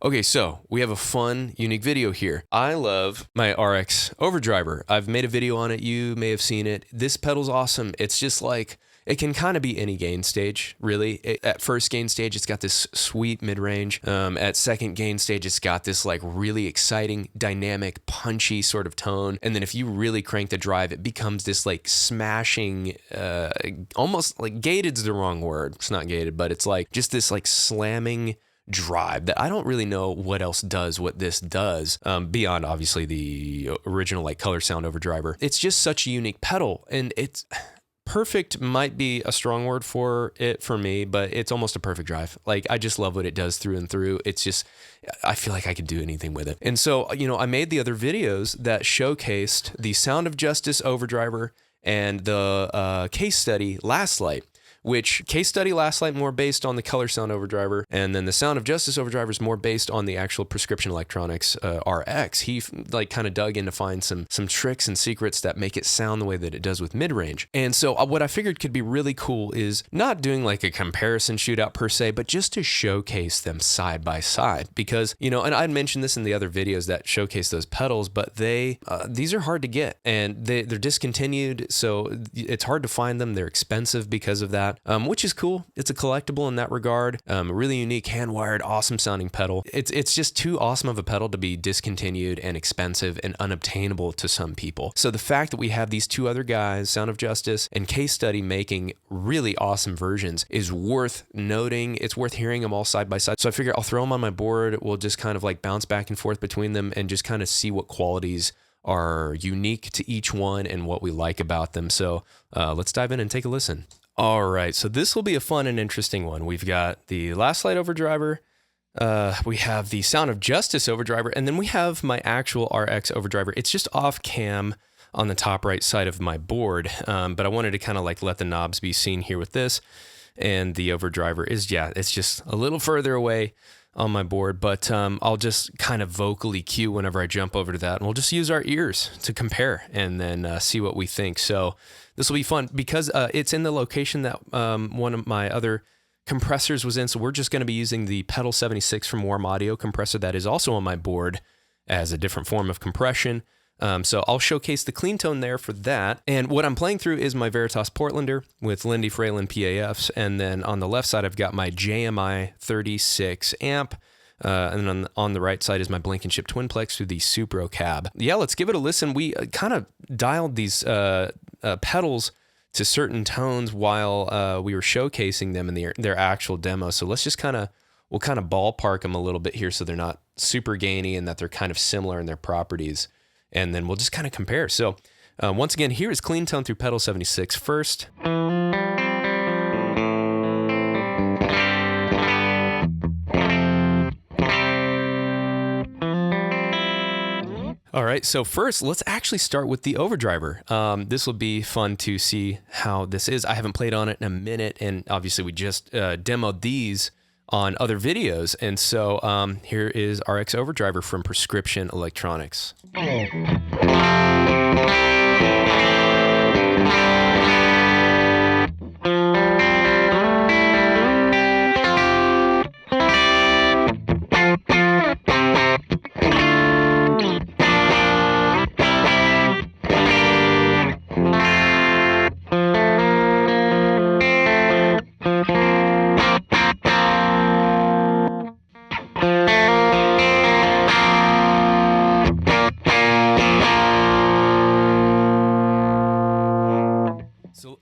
Okay, so we have a fun, unique video here. I love my RX Overdriver. I've made a video on it. You may have seen it. This pedal's awesome. It's just like, it can kind of be any gain stage, really. At first gain stage, it's got this sweet mid-range. At second gain stage, it's got this like really exciting, dynamic, punchy sort of tone. And then if you really crank the drive, it becomes this like smashing, almost like gated's the wrong word. It's not gated, but it's like just this like slamming drive that I don't really know what else does what this does, beyond obviously the original like color sound overdriver. It's just such a unique pedal, and it's perfect might be a strong word for it for me, but it's almost a perfect drive. Like, I just love what it does through and through. It's just, I feel like I could do anything with it. And so, I made the other videos that showcased the Sound of Justice Overdriver and the case study Last Light, which case study Last Light more based on the color sound overdriver, and then the Sound of Justice Overdriver is more based on the actual Prescription Electronics RX. He like kind of dug in to find some tricks and secrets that make it sound the way that it does with mid-range. And so what I figured could be really cool is not doing like a comparison shootout per se, but just to showcase them side by side, because and I'd mentioned this in the other videos that showcase those pedals, but these are hard to get, and they're discontinued, so it's hard to find them. They're expensive because of that. Which is cool. It's a collectible in that regard. A really unique, hand-wired, awesome sounding pedal. It's just too awesome of a pedal to be discontinued and expensive and unobtainable to some people. So the fact that we have these two other guys, Sound of Justice and Case Study, making really awesome versions is worth noting. It's worth hearing them all side by side. So I figure I'll throw them on my board. We'll just kind of like bounce back and forth between them and just kind of see what qualities are unique to each one and what we like about them. So let's dive in and take a listen. All right, so this will be a fun and interesting one. We've got the Last Light Overdriver, we have the Sound of Justice Overdriver, and then we have my actual RX Overdriver. It's just off cam on the top right side of my board, but I wanted to kind of like let the knobs be seen here with this, and the Overdriver is, it's just a little further away on my board, but I'll just kind of vocally cue whenever I jump over to that, and we'll just use our ears to compare and then see what we think. So this will be fun because it's in the location that one of my other compressors was in, so we're just going to be using the Pedal 76 from Warm Audio compressor that is also on my board as a different form of compression. So I'll showcase the clean tone there for that. And what I'm playing through is my Veritas Portlander with Lindy Fralin PAFs. And then on the left side, I've got my JMI 36 amp. And then on the right side is my Blankenship Twinplex through the Supro cab. Yeah, let's give it a listen. We kind of dialed these pedals to certain tones while we were showcasing them in their actual demo. So let's just we'll kind of ballpark them a little bit here so they're not super gainy and that they're kind of similar in their properties. And then we'll just kind of compare. So once again, here is clean tone through Pedal 76 first. All right, so first, let's actually start with the Overdriver. This will be fun to see how this is. I haven't played on it in a minute, and obviously we just demoed these on other videos. And so here is RX Overdriver from Prescription Electronics.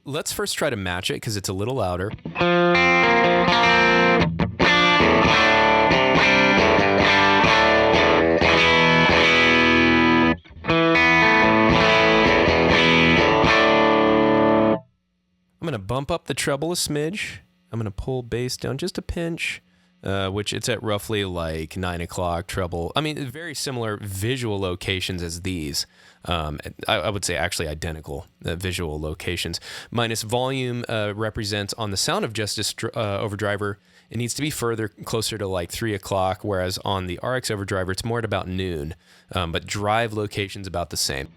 Let's first try to match it because it's a little louder. I'm going to bump up the treble a smidge. I'm going to pull bass down just a pinch, which it's at roughly like 9 o'clock treble. I mean, very similar visual locations as these. I would say actually identical visual locations. Minus volume represents on the Sound of Justice Overdriver, it needs to be closer to like 3 o'clock, whereas on the RX Overdriver, it's more at about noon. But drive location's about the same.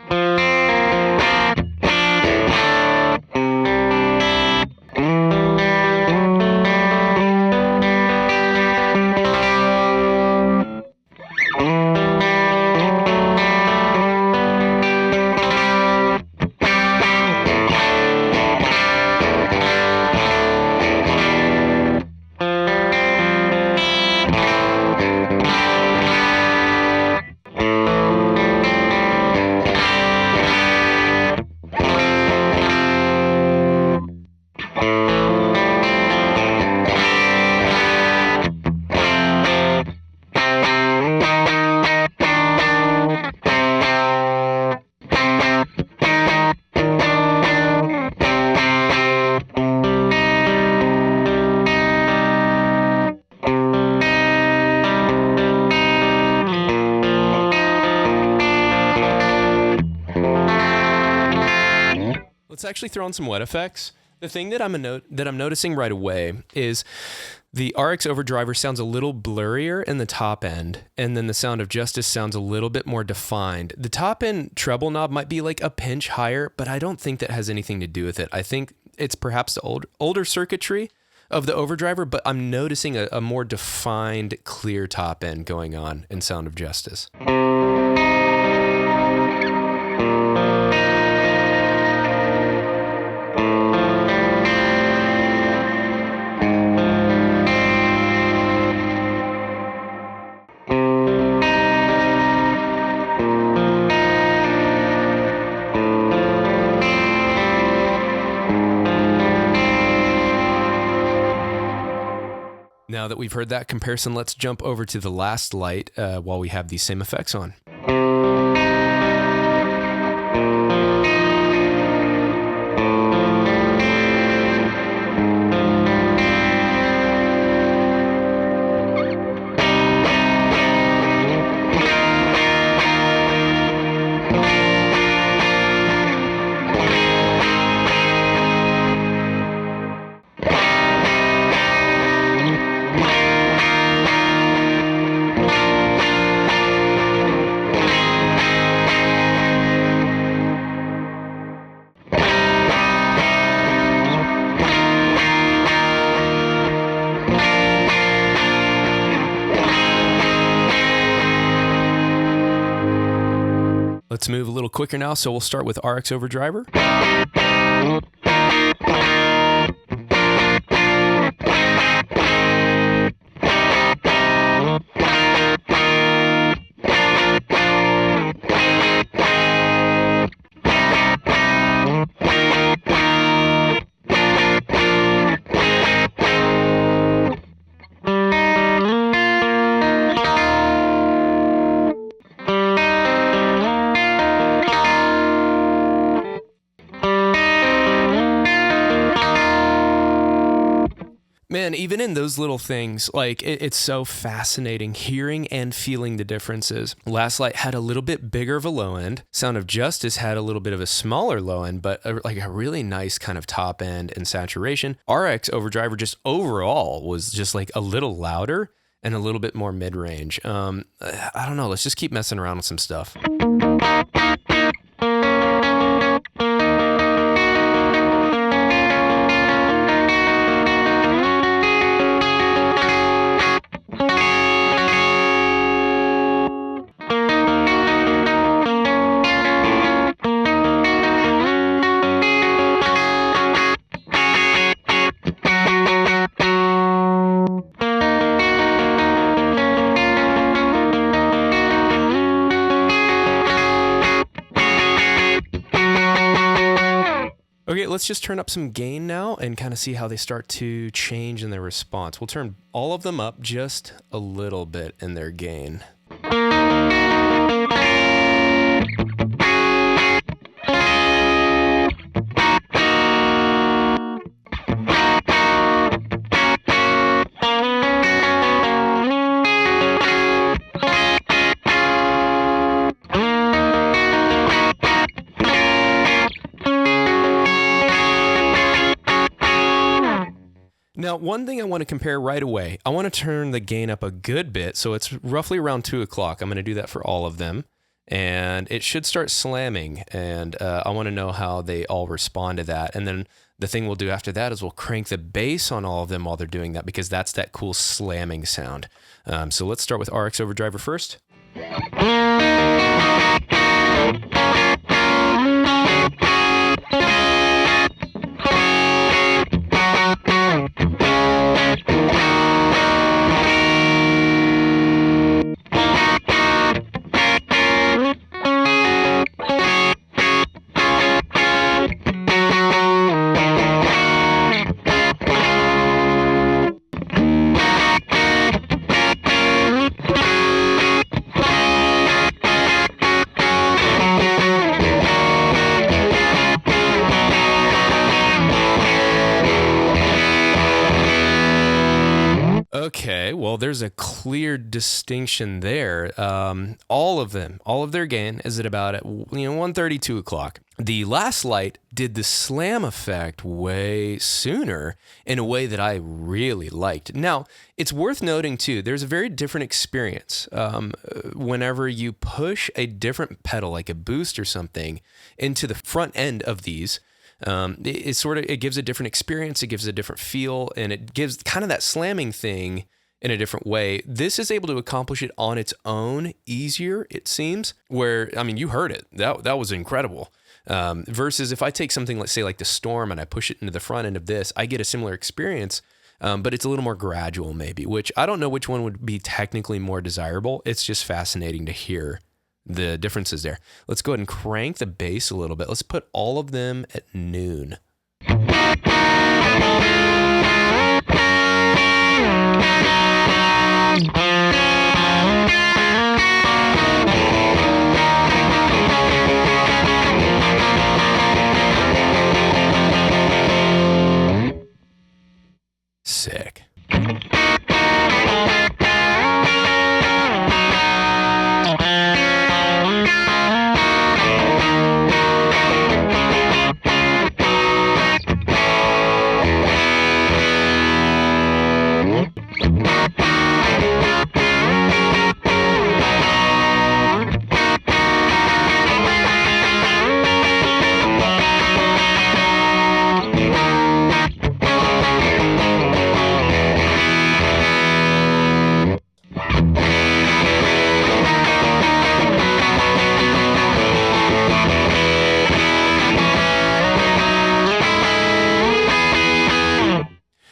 actually throw on some wet effects. The thing that I'm noticing right away is the RX Overdriver sounds a little blurrier in the top end, and then the Sound of Justice sounds a little bit more defined. The top end treble knob might be like a pinch higher, but I don't think that has anything to do with it. I think it's perhaps the older circuitry of the Overdriver, but I'm noticing a more defined, clear top end going on in Sound of Justice. Now that we've heard that comparison, let's jump over to the last light while we have these same effects on. Let's move a little quicker now, so we'll start with RX Overdriver. Man, even in those little things, like it's so fascinating hearing and feeling the differences. Last Light had a little bit bigger of a low end. Sound of Justice had a little bit of a smaller low end, but like a really nice kind of top end and saturation. RX Overdriver just overall was just like a little louder and a little bit more mid-range. I don't know. Let's just keep messing around with some stuff. Okay, let's just turn up some gain now and kind of see how they start to change in their response. We'll turn all of them up just a little bit in their gain. Now, one thing I want to compare right away, I want to turn the gain up a good bit, so it's roughly around 2 o'clock. I'm going to do that for all of them, and it should start slamming, and I want to know how they all respond to that. And then the thing we'll do after that is we'll crank the bass on all of them while they're doing that, because that's that cool slamming sound. So let's start with RX Overdriver first. there's a clear distinction there. All of their gain is at about 1:32 o'clock. The last light did the slam effect way sooner in a way that I really liked. Now, it's worth noting too, there's a very different experience whenever you push a different pedal, like a boost or something, into the front end of these. It gives a different experience, it gives a different feel, and it gives kind of that slamming thing in a different way. This is able to accomplish it on its own easier, it seems, where, I mean, you heard it. That was incredible. Versus if I take something, let's say like the Storm, and I push it into the front end of this, I get a similar experience, but it's a little more gradual maybe, which I don't know which one would be technically more desirable. It's just fascinating to hear the differences there. Let's go ahead and crank the bass a little bit. Let's put all of them at noon. Sick.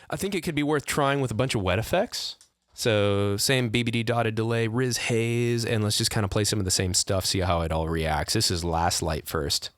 I think it could be worth trying with a bunch of wet effects. So same BBD dotted delay, Riz haze, and let's just kind of play some of the same stuff, see how it all reacts. This is last light first.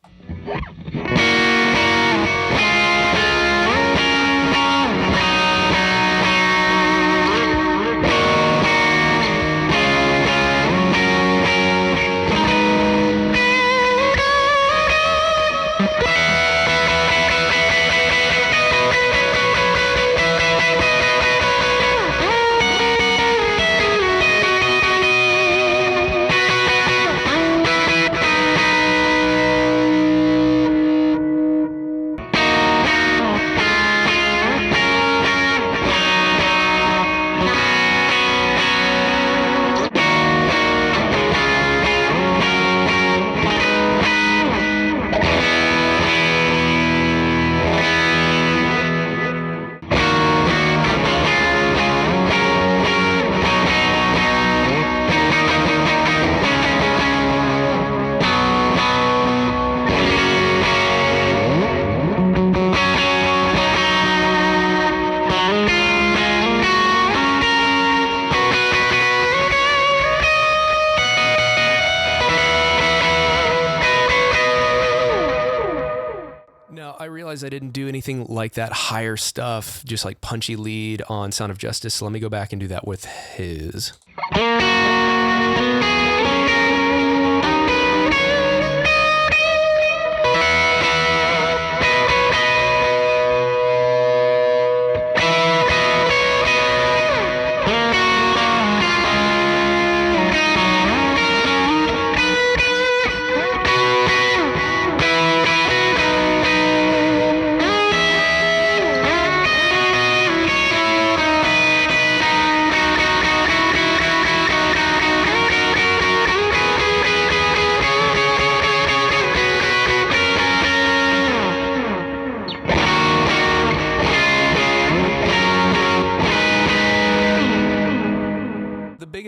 I realized I didn't do anything like that higher stuff, just like punchy lead on Sound of Justice. So let me go back and do that with his.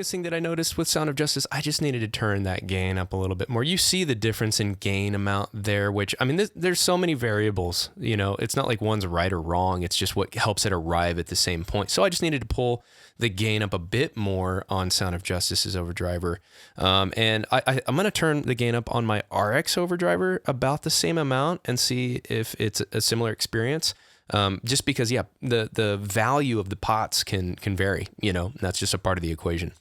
Thing that I noticed with Sound of Justice, I just needed to turn that gain up a little bit more. You see the difference in gain amount there, which, I mean, there's so many variables, you know, it's not like one's right or wrong. It's just what helps it arrive at the same point. So I just needed to pull the gain up a bit more on Sound of Justice's Overdriver. And I'm going to turn the gain up on my RX Overdriver about the same amount and see if it's a similar experience. Just because, yeah, the value of the pots can vary, you know, that's just a part of the equation.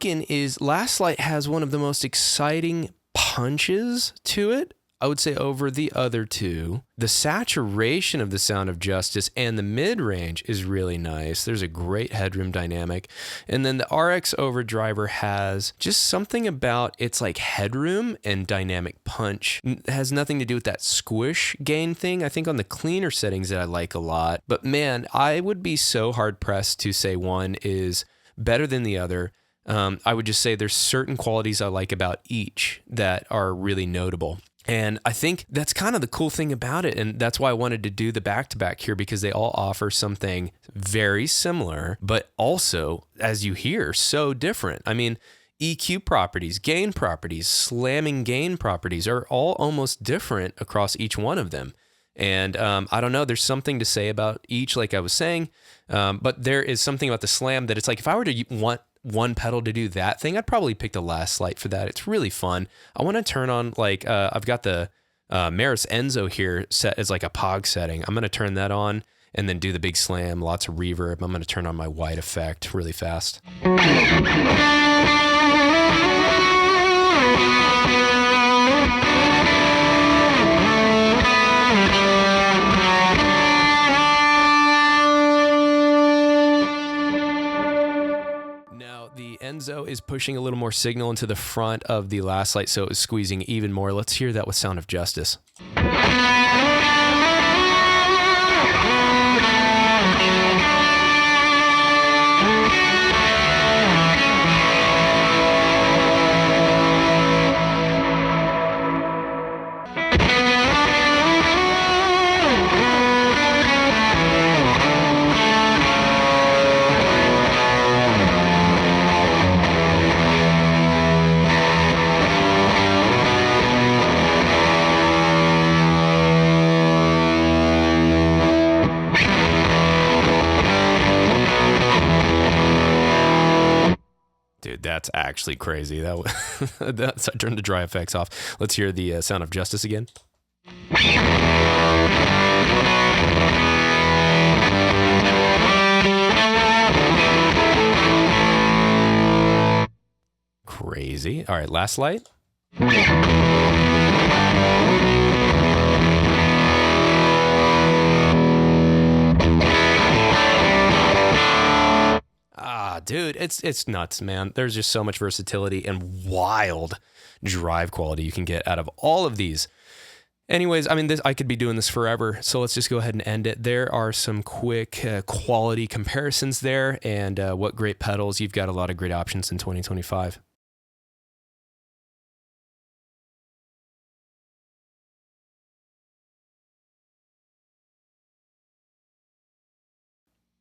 thinking is Last Light has one of the most exciting punches to it, I would say, over the other two. The saturation of the Sound of Justice and the mid-range is really nice. There's a great headroom dynamic. And then the RX Overdriver has just something about its like headroom and dynamic punch. It has nothing to do with that squish gain thing, I think, on the cleaner settings that I like a lot. But man, I would be so hard-pressed to say one is better than the other. I would just say there's certain qualities I like about each that are really notable. And I think that's kind of the cool thing about it. And that's why I wanted to do the back-to-back here, because they all offer something very similar, but also, as you hear, so different. I mean, EQ properties, gain properties, slamming gain properties are all almost different across each one of them. And I don't know, there's something to say about each, like I was saying, but there is something about the slam that it's like, if I were to want one pedal to do that thing, I'd probably pick the Last Light for that. It's really fun. I want to turn on, like, I've got the Maris Enzo here set as like a POG setting. I'm going to turn that on and then do the big slam, lots of reverb. I'm going to turn on my white effect really fast. Enzo is pushing a little more signal into the front of the Last Light, so it was squeezing even more. Let's hear that with Sound of Justice. That's actually crazy. So I turned the dry effects off. Let's hear the Sound of Justice again. Crazy. All right, Last Light. Dude, it's nuts, man. There's just so much versatility and wild drive quality you can get out of all of these. Anyways, I mean, I could be doing this forever, so let's just go ahead and end it. There are some quick quality comparisons there, and what great pedals. You've got a lot of great options in 2025.